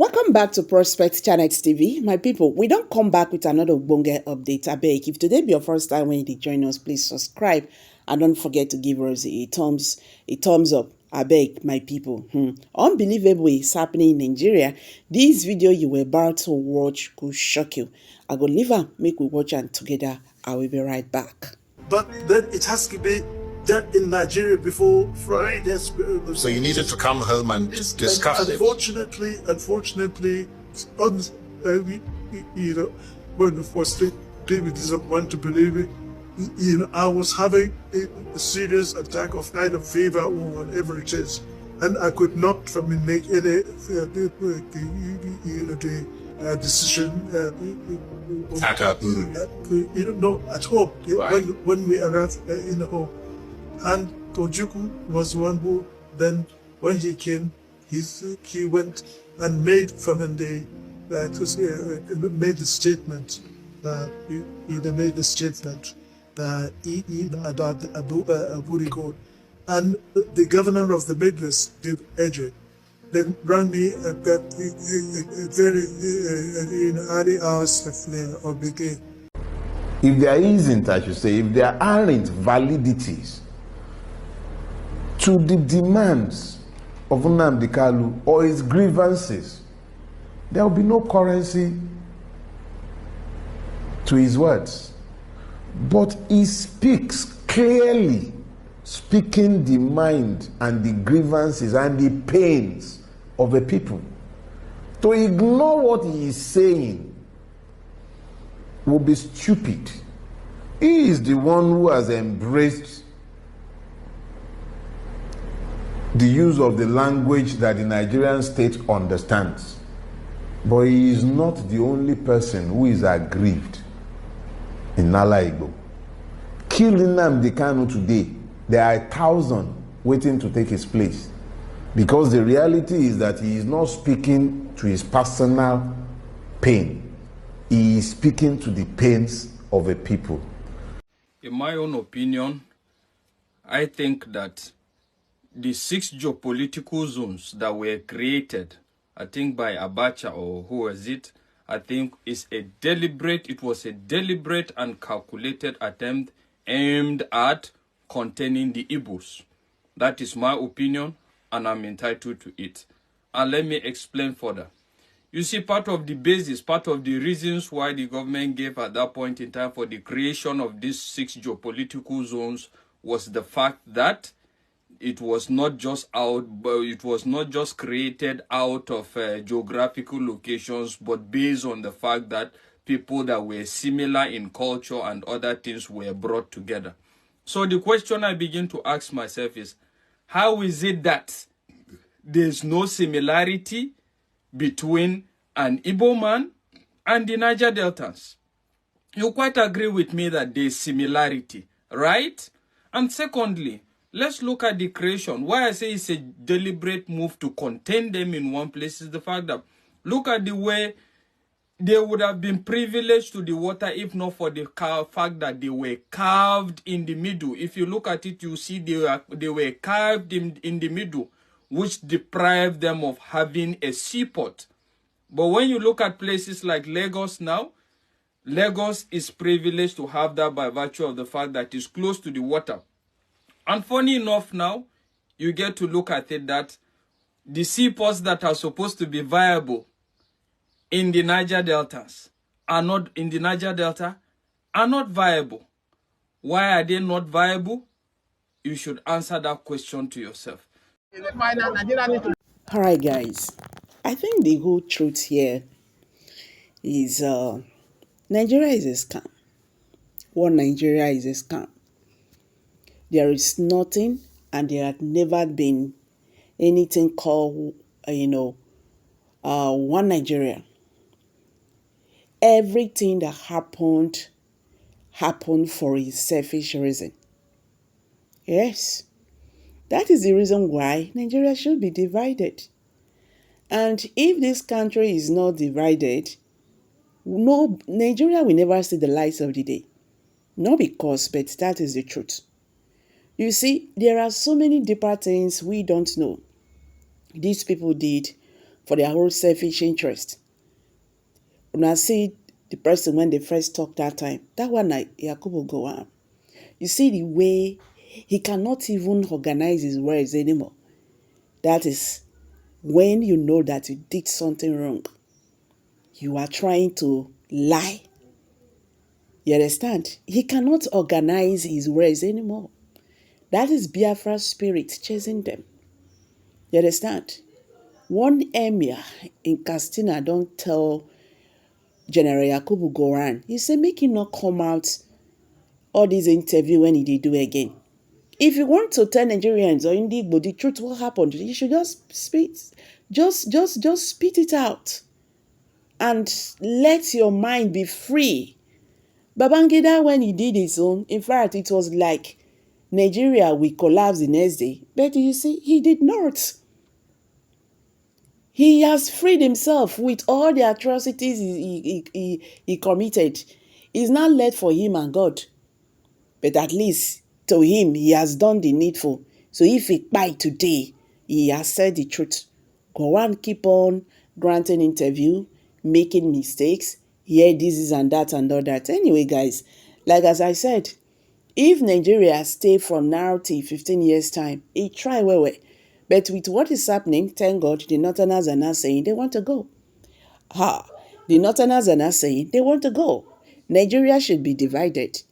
Welcome back to Prospect Channel TV. My people, we don't come back with another Bonga update. I beg, if today be your first time when you join us, please subscribe and don't forget to give us a thumbs up. I beg, my people. Unbelievable is happening in Nigeria. This video you were about to watch could shock you. I go leave her, make we watch and together. I will be right back. But then it has to be done in Nigeria before Friday. So you needed to come home and discuss it. Unfortunately, when the first thing people doesn't want to believe it, I was having a serious attack of kind of fever or whatever it is, and I could not make any decision At home. at home. Right. When we arrived in the home, and Tojuku was one who then, when he came, he went and made made the statement. He made the statement about the Aburi, and the governor of the Midwest, Edge, then rang me at that very early hours of the day. If there isn't, I should say, if there aren't validities to the demands of Nnamdi Kanu or his grievances, there will be no currency to his words. But he speaks clearly, speaking the mind and the grievances and the pains of a people. To ignore what he is saying will be stupid. He is the one who has embraced the use of the language that the Nigerian state understands. But he is not the only person who is aggrieved in Nala Igbo. Killing Nnamdi Kanu today, there are 1,000 waiting to take his place. Because the reality is that he is not speaking to his personal pain. He is speaking to the pains of a people. In my own opinion, I think that the 6 geopolitical zones that were created, I think by Abacha or who was it, I think it was a deliberate and calculated attempt aimed at containing the Igbos. That is my opinion, and I'm entitled to it. And let me explain further. You see, part of the basis, part of the reasons why the government gave at that point in time for the creation of these 6 geopolitical zones was the fact that it was not just created out of geographical locations, but based on the fact that people that were similar in culture and other things were brought together. So the question I begin to ask myself is, how is it that there's no similarity between an Igbo man and the Niger Deltans? You quite agree with me that there's similarity, right? And secondly, let's look at the creation. Why I say it's a deliberate move to contain them in one place is the fact that, look at the way they would have been privileged to the water if not for the fact that they were carved in the middle. If you look at it, you see they were carved in the middle, which deprived them of having a seaport. But when you look at places like Lagos now, Lagos is privileged to have that by virtue of the fact that it's close to the water. And funny enough now, you get to look at it that the seaports that are supposed to be viable in the Niger Deltas are not viable. Why are they not viable? You should answer that question to yourself. All right, guys. I think the whole truth here is Nigeria is a scam. One Nigeria is a scam. There is nothing, and there had never been anything called, one Nigeria. Everything that happened for a selfish reason. Yes, that is the reason why Nigeria should be divided. And if this country is not divided, no, Nigeria will never see the light of the day. Not because, but that is the truth. You see, there are so many deeper things we don't know. These people did for their whole selfish interest. When I see the person when they first talked that time, that one like Yakubu Gowon. You see the way he cannot even organize his words anymore. That is when you know that you did something wrong. You are trying to lie. You understand? He cannot organize his words anymore. That is Biafra's spirit chasing them. You understand? One emir in Castina don't tell General Yakubu Gowon. He said, make him not come out all these interview when he did do again. If you want to tell Nigerians or Indigbo the truth, what happened, you should just spit it out and let your mind be free. Babangida, when he did his own, in fact, it was like Nigeria will collapse the next day. But you see, he did not. He has freed himself with all the atrocities he committed. It's not left for him and God. But at least to him, he has done the needful. So if he died today, he has said the truth. Go on, keep on granting interview, making mistakes. Here, this is and that and all that. Anyway, guys, like as I said, if Nigeria stay from now till 15 years' time, it try well. But with what is happening, thank God, the Northerners are now saying they want to go. The Northerners are now saying they want to go. Nigeria should be divided.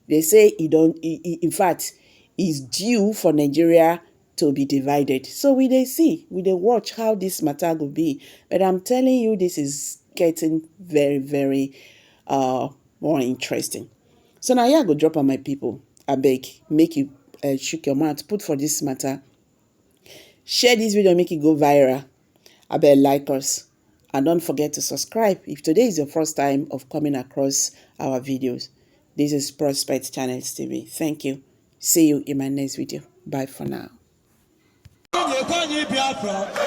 They say in fact, it's due for Nigeria to be divided. So we they see, we they watch how this matter will be. But I'm telling you, this is getting very, very more interesting. So now here I go drop on my people. I beg, make you shook your mouth, put for this matter. Share this video, make it go viral. I beg, like us. And don't forget to subscribe if today is your first time of coming across our videos. This is Prospect Channels TV. Thank you. See you in my next video. Bye for now. Biafra.